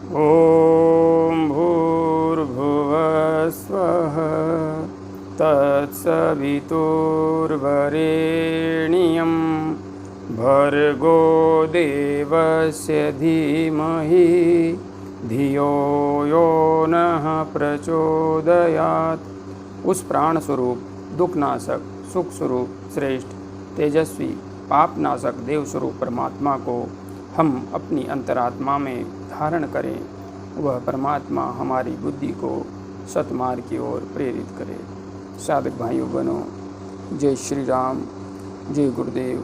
ॐ भूर्भुवस्वः तत्सवितुर्वरेण्यं भर्गो देवस्य धीमहि धियो यो नः प्रचोदयात्। उस प्राण स्वरूप, दुखनाशक, सुख स्वरूप, श्रेष्ठ, तेजस्वी, पापनाशक देव स्वरूप परमात्मा को हम अपनी अंतरात्मा में धारण करें। वह परमात्मा हमारी बुद्धि को सतमार्ग की ओर प्रेरित करे। साधक भाइयों बहनों, जय श्री राम, जय गुरुदेव,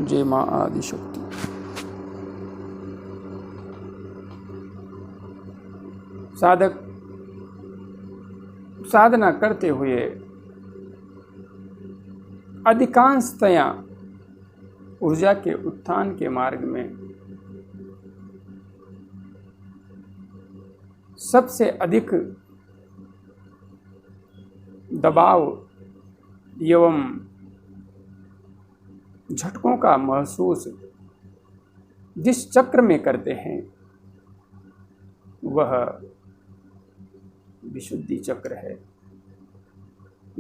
जय माँ आदिशक्ति। साधक साधना करते हुए अधिकांशतया ऊर्जा के उत्थान के मार्ग में सबसे अधिक दबाव एवं झटकों का महसूस जिस चक्र में करते हैं वह विशुद्धि चक्र है।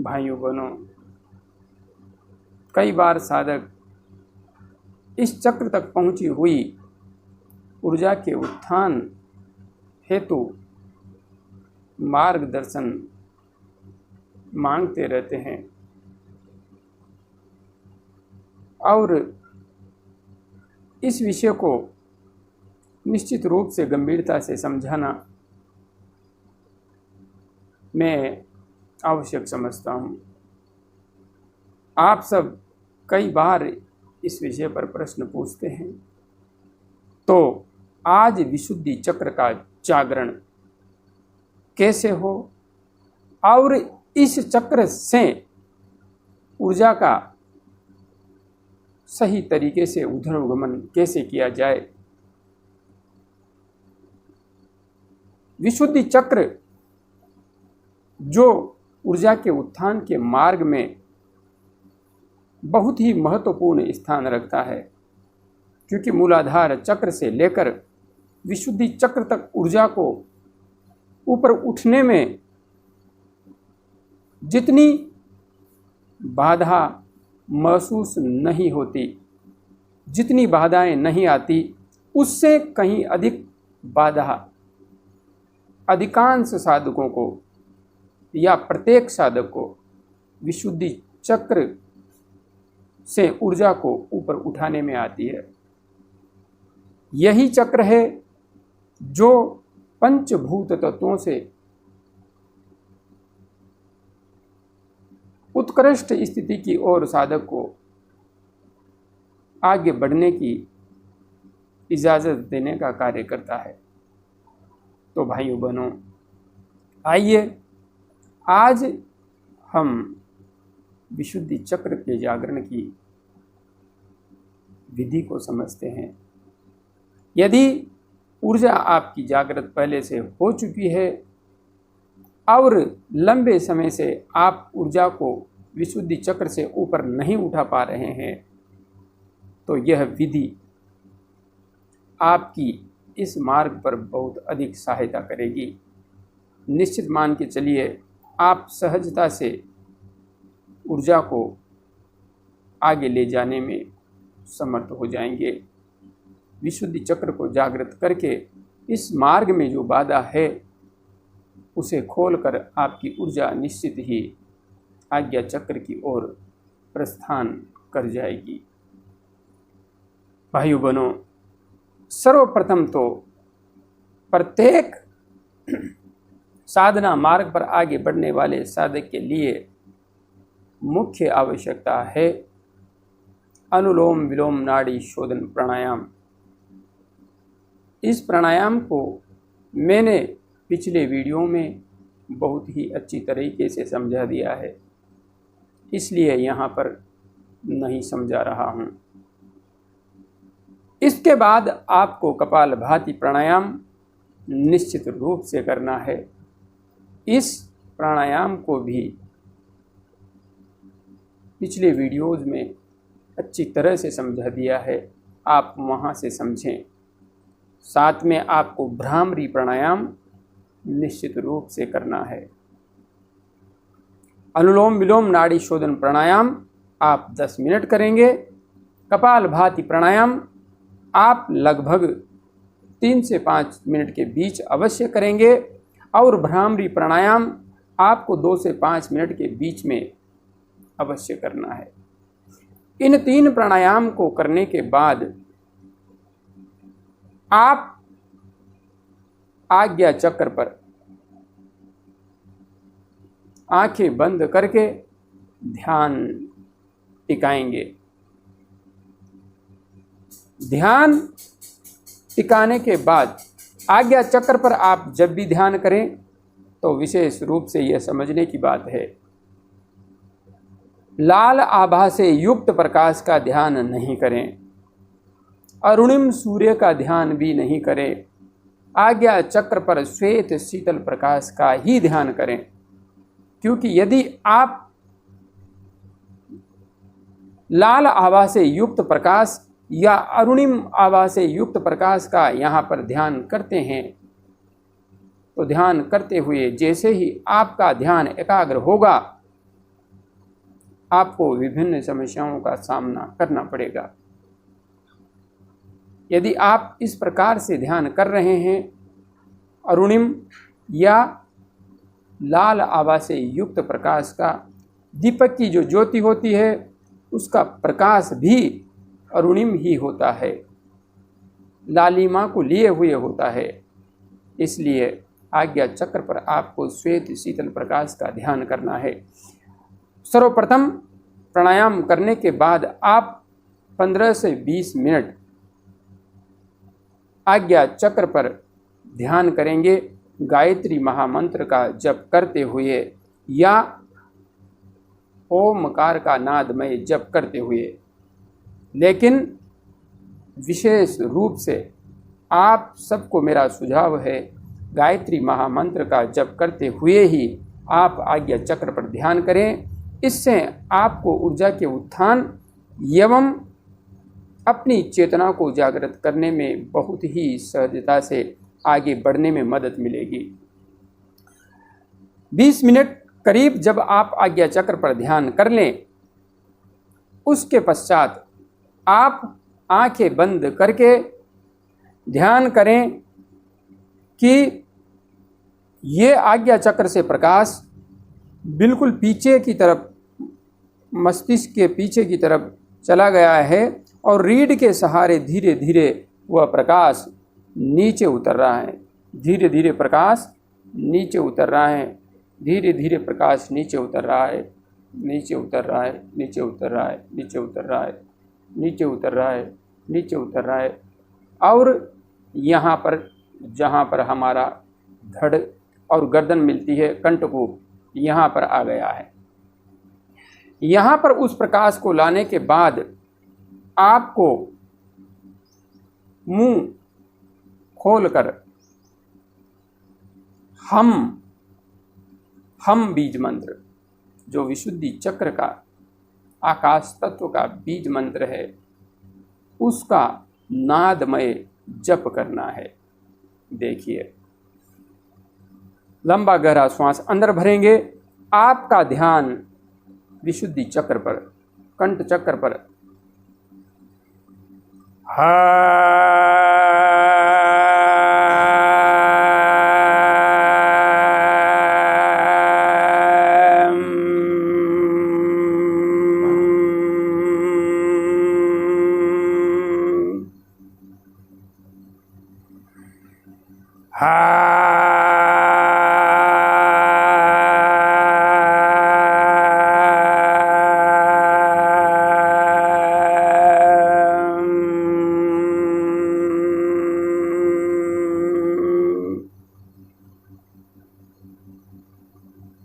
भाइयों बहनों, कई बार साधक इस चक्र तक पहुंची हुई ऊर्जा के उत्थान हेतु मार्गदर्शन मांगते रहते हैं और इस विषय को निश्चित रूप से गंभीरता से समझाना मैं आवश्यक समझता हूँ। आप सब कई बार इस विषय पर प्रश्न पूछते हैं, तो आज विशुद्धि चक्र का जागरण कैसे हो और इस चक्र से ऊर्जा का सही तरीके से ऊर्ध्वगमन कैसे किया जाए। विशुद्धि चक्र जो ऊर्जा के उत्थान के मार्ग में बहुत ही महत्वपूर्ण स्थान रखता है, क्योंकि मूलाधार चक्र से लेकर विशुद्धि चक्र तक ऊर्जा को ऊपर उठने में जितनी बाधा महसूस नहीं होती, जितनी बाधाएं नहीं आती, उससे कहीं अधिक बाधा अधिकांश साधकों को या प्रत्येक साधक को विशुद्धि चक्र से ऊर्जा को ऊपर उठाने में आती है। यही चक्र है जो पंचभूत तत्वों से उत्कृष्ट स्थिति की ओर साधक को आगे बढ़ने की इजाजत देने का कार्य करता है। तो भाइयों बहनों, आइए आज हम विशुद्धि चक्र के जागरण की विधि को समझते हैं। यदि ऊर्जा आपकी जागृत पहले से हो चुकी है और लंबे समय से आप ऊर्जा को विशुद्धि चक्र से ऊपर नहीं उठा पा रहे हैं, तो यह विधि आपकी इस मार्ग पर बहुत अधिक सहायता करेगी। निश्चित मान के चलिए, आप सहजता से ऊर्जा को आगे ले जाने में समर्थ हो जाएंगे। विशुद्धि चक्र को जागृत करके इस मार्ग में जो बाधा है उसे खोलकर आपकी ऊर्जा निश्चित ही आज्ञा चक्र की ओर प्रस्थान कर जाएगी। भाइयों बहनों, सर्वप्रथम तो प्रत्येक साधना मार्ग पर आगे बढ़ने वाले साधक के लिए मुख्य आवश्यकता है अनुलोम विलोम नाड़ी शोधन प्राणायाम। इस प्राणायाम को मैंने पिछले वीडियो में बहुत ही अच्छी तरीके से समझा दिया है, इसलिए यहाँ पर नहीं समझा रहा हूँ। इसके बाद आपको कपालभाति प्राणायाम निश्चित रूप से करना है। इस प्राणायाम को भी पिछले वीडियोज़ में अच्छी तरह से समझा दिया है, आप वहाँ से समझें। साथ में आपको भ्रामरी प्राणायाम निश्चित रूप से करना है। अनुलोम विलोम नाड़ी शोधन प्राणायाम आप 10 मिनट करेंगे। कपालभाति प्राणायाम आप लगभग 3 से 5 मिनट के बीच अवश्य करेंगे और भ्रामरी प्राणायाम आपको 2 से 5 मिनट के बीच में अवश्य करना है। इन 3 प्राणायाम को करने के बाद आप आज्ञा चक्र पर आंखें बंद करके ध्यान टिकाएंगे। ध्यान टिकाने के बाद आज्ञा चक्र पर आप जब भी ध्यान करें तो विशेष रूप से यह समझने की बात है, लाल आभा से युक्त प्रकाश का ध्यान नहीं करें, अरुणिम सूर्य का ध्यान भी नहीं करें। आज्ञा चक्र पर श्वेत शीतल प्रकाश का ही ध्यान करें, क्योंकि यदि आप लाल आभा से युक्त प्रकाश या अरुणिम आभा से युक्त प्रकाश का यहाँ पर ध्यान करते हैं तो ध्यान करते हुए जैसे ही आपका ध्यान एकाग्र होगा आपको विभिन्न समस्याओं का सामना करना पड़ेगा। यदि आप इस प्रकार से ध्यान कर रहे हैं, अरुणिम या लाल आभा से युक्त प्रकाश का, दीपक की जो ज्योति होती है उसका प्रकाश भी अरुणिम ही होता है, लालिमा को लिए हुए होता है। इसलिए आज्ञा चक्र पर आपको श्वेत शीतल प्रकाश का ध्यान करना है। सर्वप्रथम प्राणायाम करने के बाद आप 15 से 20 मिनट आज्ञा चक्र पर ध्यान करेंगे, गायत्री महामंत्र का जप करते हुए या ओमकार का नादमय जप करते हुए। लेकिन विशेष रूप से आप सबको मेरा सुझाव है, गायत्री महामंत्र का जप करते हुए ही आप आज्ञा चक्र पर ध्यान करें। इससे आपको ऊर्जा के उत्थान एवं अपनी चेतना को जागृत करने में बहुत ही सहजता से आगे बढ़ने में मदद मिलेगी। 20 मिनट करीब जब आप आज्ञा चक्र पर ध्यान कर लें, उसके पश्चात आप आंखें बंद करके ध्यान करें कि ये आज्ञा चक्र से प्रकाश बिल्कुल पीछे की तरफ, मस्तिष्क के पीछे की तरफ चला गया है और रीढ़ के सहारे धीरे धीरे वह प्रकाश नीचे उतर रहा है। धीरे धीरे प्रकाश नीचे उतर रहा है, धीरे धीरे प्रकाश नीचे उतर रहा है, नीचे उतर रहा है, नीचे उतर रहा है, नीचे उतर रहा है, नीचे उतर रहा है, नीचे उतर रहा है। और यहाँ पर जहाँ पर हमारा धड़ और गर्दन मिलती है, कंठकूप, यहाँ पर आ गया है। यहाँ पर उस प्रकाश को लाने के बाद आपको मुंह खोलकर हम बीज मंत्र, जो विशुद्धि चक्र का आकाश तत्व का बीज मंत्र है, उसका नादमय जप करना है। देखिए, लंबा गहरा श्वास अंदर भरेंगे, आपका ध्यान विशुद्धि चक्र पर, कंठ चक्र पर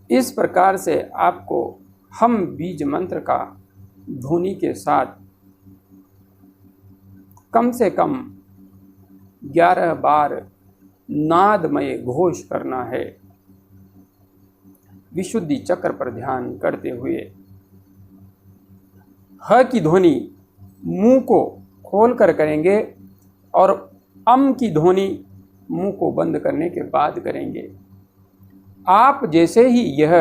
इस प्रकार से आपको हम बीज मंत्र का ध्वनि के साथ कम से कम 11 बार नादमय घोष करना है, विशुद्धि चक्र पर ध्यान करते हुए। ह की ध्वनि मुंह को खोलकर करेंगे और अम की ध्वनि मुंह को बंद करने के बाद करेंगे। आप जैसे ही यह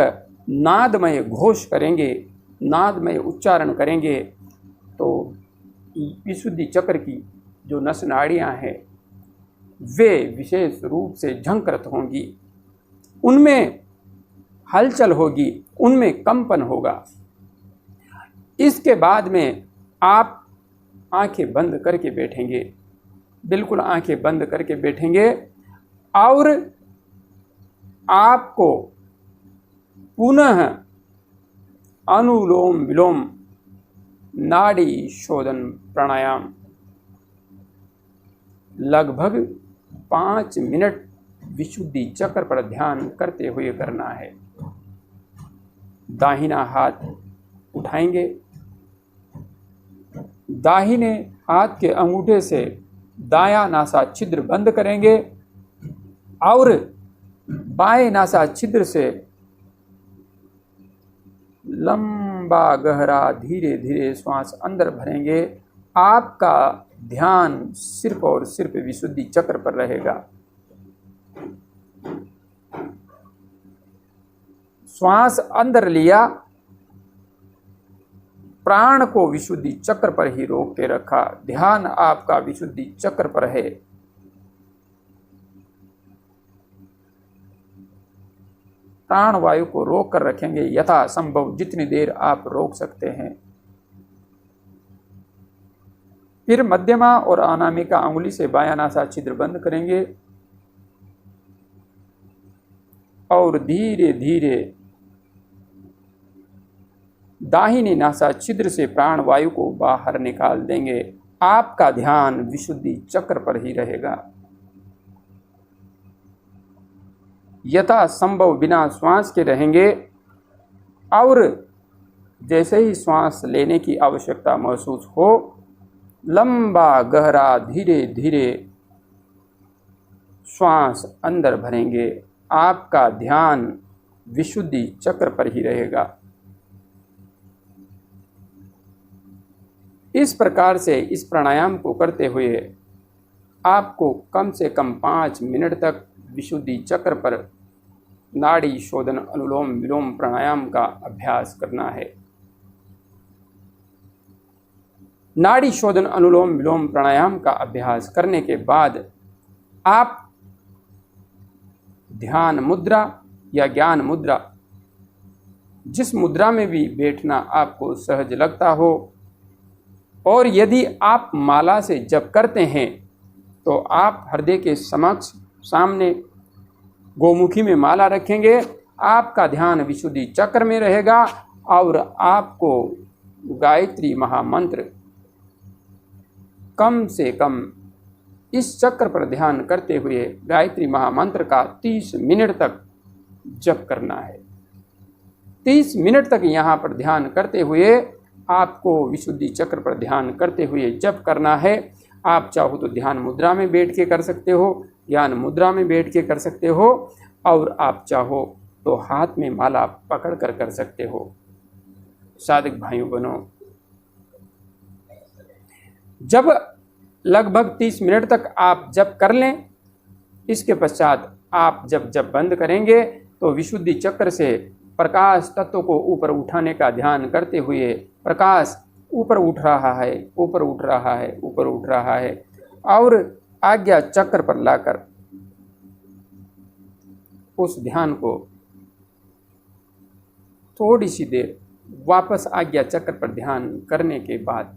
नादमय घोष करेंगे, नादमय उच्चारण करेंगे, तो विशुद्धि चक्र की जो नस नाड़ियाँ हैं वे विशेष रूप से झंकृत होंगी, उनमें हलचल होगी, उनमें कंपन होगा। इसके बाद में आप आंखें बंद करके बैठेंगे, बिल्कुल आंखें बंद करके बैठेंगे और आपको पुनः अनुलोम विलोम नाड़ी शोधन प्राणायाम लगभग 5 मिनट विशुद्धि चक्र पर ध्यान करते हुए करना है। दाहिना हाथ उठाएंगे, दाहिने हाथ के अंगूठे से दायां नासा छिद्र बंद करेंगे और बाएं नासा छिद्र से लंबा गहरा धीरे धीरे श्वास अंदर भरेंगे। आपका ध्यान सिर्फ और सिर्फ विशुद्धि चक्र पर रहेगा। श्वास अंदर लिया, प्राण को विशुद्धि चक्र पर ही रोक के रखा, ध्यान आपका विशुद्धि चक्र पर है। प्राण वायु को रोक कर रखेंगे यथा संभव, जितनी देर आप रोक सकते हैं। फिर मध्यमा और अनामिका अंगुली से बायां नासा छिद्र बंद करेंगे और धीरे धीरे दाहिनी नासा छिद्र से प्राण वायु को बाहर निकाल देंगे। आपका ध्यान विशुद्धि चक्र पर ही रहेगा। यथा संभव बिना श्वास के रहेंगे और जैसे ही श्वास लेने की आवश्यकता महसूस हो, लंबा गहरा धीरे धीरे श्वास अंदर भरेंगे। आपका ध्यान विशुद्धि चक्र पर ही रहेगा। इस प्रकार से इस प्राणायाम को करते हुए आपको कम से कम 5 मिनट तक विशुद्धि चक्र पर नाड़ी शोधन अनुलोम विलोम प्राणायाम का अभ्यास करना है। नाड़ी शोधन अनुलोम विलोम प्राणायाम का अभ्यास करने के बाद आप ध्यान मुद्रा या ज्ञान मुद्रा, जिस मुद्रा में भी बैठना आपको सहज लगता हो, और यदि आप माला से जप करते हैं तो आप हृदय के समक्ष सामने गोमुखी में माला रखेंगे। आपका ध्यान विशुद्धि चक्र में रहेगा और आपको गायत्री महामंत्र कम से कम इस चक्र पर ध्यान करते हुए गायत्री महामंत्र का 30 मिनट तक जप करना है। 30 मिनट तक यहाँ पर ध्यान करते हुए आपको विशुद्धि चक्र पर ध्यान करते हुए जप करना है। आप चाहो तो ध्यान मुद्रा में बैठ के कर सकते हो, ज्ञान मुद्रा में बैठ के कर सकते हो, और आप चाहो तो हाथ में माला पकड़ कर सकते हो। साधक भाइयों बहनों, जब लगभग 30 मिनट तक आप जप कर लें, इसके पश्चात आप जब बंद करेंगे तो विशुद्धि चक्र से प्रकाश तत्व को ऊपर उठाने का ध्यान करते हुए प्रकाश ऊपर उठ रहा है, ऊपर उठ रहा है, ऊपर उठ रहा है, और आज्ञा चक्र पर लाकर उस ध्यान को थोड़ी सी देर वापस आज्ञा चक्र पर ध्यान करने के बाद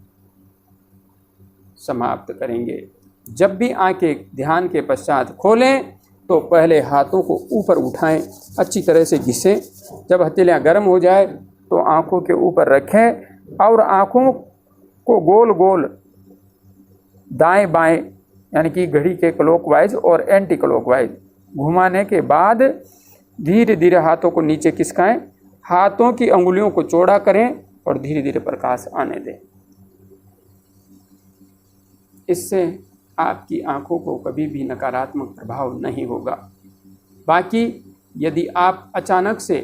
समाप्त करेंगे। जब भी आंखें ध्यान के पश्चात खोलें तो पहले हाथों को ऊपर उठाएं, अच्छी तरह से घिसें। जब हथेलियाँ गर्म हो जाए तो आंखों के ऊपर रखें और आंखों को गोल गोल दाएं बाएं यानी कि घड़ी के क्लॉकवाइज और एंटी क्लॉकवाइज घुमाने के बाद धीरे धीरे हाथों को नीचे खिसकाएं, हाथों की अंगुलियों को चौड़ा करें और धीरे धीरे प्रकाश आने दें। इससे आपकी आंखों को कभी भी नकारात्मक प्रभाव नहीं होगा। बाकी यदि आप अचानक से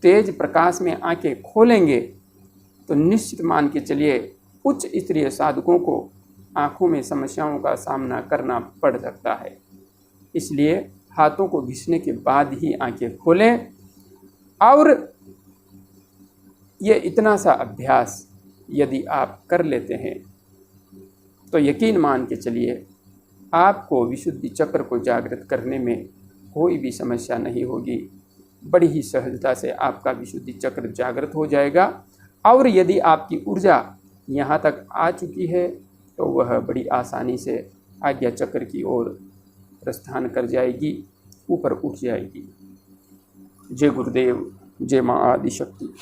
तेज प्रकाश में आंखें खोलेंगे तो निश्चित मान के चलिए उच्च स्तरीय साधकों को आँखों में समस्याओं का सामना करना पड़ सकता है। इसलिए हाथों को घिसने के बाद ही आंखें खोलें। और ये इतना सा अभ्यास यदि आप कर लेते हैं तो यकीन मान के चलिए आपको विशुद्धि चक्र को जागृत करने में कोई भी समस्या नहीं होगी। बड़ी ही सहजता से आपका विशुद्धि चक्र जागृत हो जाएगा। और यदि आपकी ऊर्जा यहाँ तक आ चुकी है तो वह बड़ी आसानी से आज्ञा चक्र की ओर प्रस्थान कर जाएगी, ऊपर उठ जाएगी। जय गुरुदेव, जय माँ आदिशक्ति।